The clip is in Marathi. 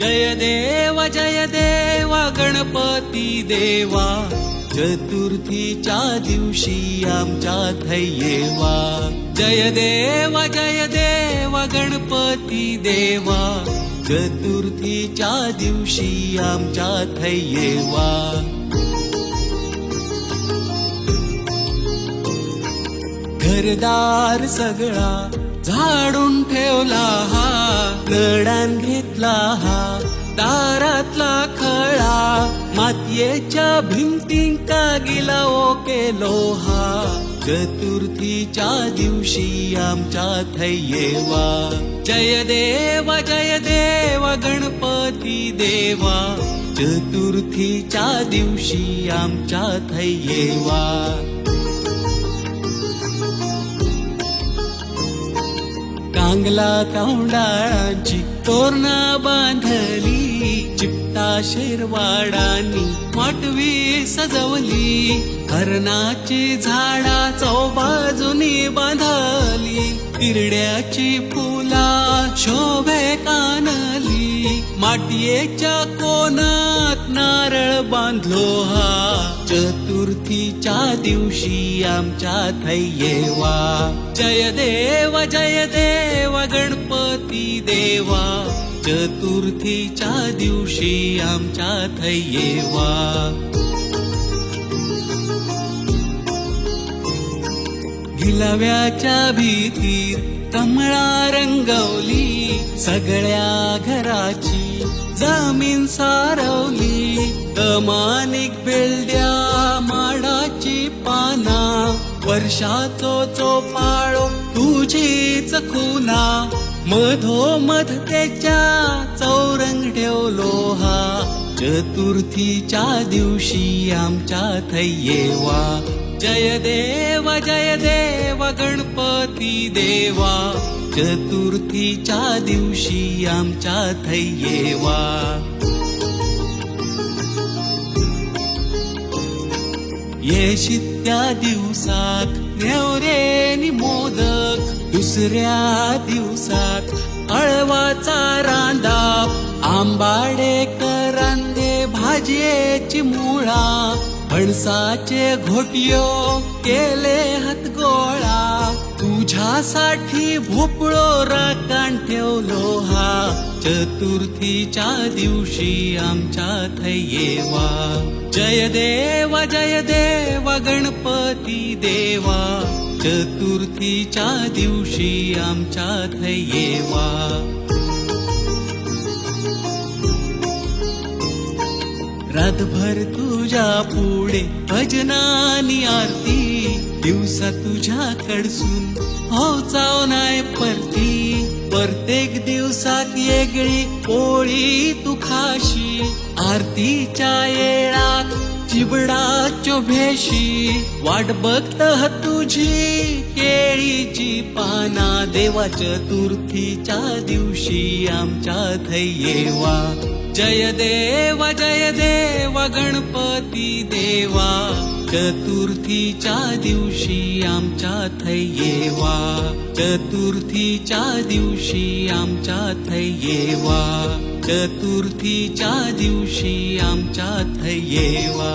जय देव गणपती देवा, चतुर्थीच्या दिवशी आमच्यात येवा. जय देव गणपती देवा, चतुर्थीच्या दिवशी आमच्यात येवा. घरदार सगळा झाडून ठेवला हा, नडान घेतला हा दारातला खळा, मातीयेच्या भिंतींका गिलाओ केलो हा. चतुर्थीच्या दिवशी आमच्यात येवा. जय देव गणपती देवा, चतुर्थीच्या दिवशी आमच्यात येवा. कांगला कौंडाळांची तोरणा बांधली, चिपटा शेरवाडांनी माटवी सजवली, हरणाची झाडा चौबाजूनी बांधली, तिरड्याची फुला शोभे कानली, माटियेच्या कोणात नारळ बांधलो हा. चतुर्थीच्या दिवशी आमच्यात येवा. जय देव गणपती देवा, चतुर्थीच्या दिवशी आमच्यात येवा. गिलाव्याच्या भीतीर कमळा रंगवली, सगळ्या घराची जमीन सारवली, कमानिक बेलड्या माडाची पाना, वर्षाचो चोपाळो तुझीच खुना, मधोमध त्याच्या चौरंग ठेवलो हा. चतुर्थीच्या दिवशी आमच्यात येवा. जय देव गणपती देवा, चतुर्थीच्या दिवशी आमच्यात येवा. येशित्या दिवसात नेवरेनी मोदक, दुसऱ्या दिवसात हळवाचा रांदा, आंबाडे करांदे भाज्येची मुळा, फणसाचे घोटियो केले हातगोळा, तुझ्यासाठी भोपळो राखण ठेवलो हा. चतुर्थीच्या दिवशी आमच्यात येवा. जय देव गणपती देवा, चतुर्थीच्या दिवशी आमच्यात येवा. रातभर तुझ्या पुढे भजनानी आरती, दिवसा तुझ्याकडसून हो चाव नाय परती, प्रत्येक दिवसात येगळी पोळी तू खाशी, आरतीच्या येळात चिबडाच्यो भेशी, वाट बघत तुझी केळीची पाना, देवा चतुर्थीच्या दिवशी आमच्यात येवा. जय देव गणपती देवा, चतुर्थीच्या दिवशी आमच्यात येवा. चतुर्थीच्या दिवशी आमच्यात येवा. चतुर्थीच्या दिवशी आमच्यात येवा.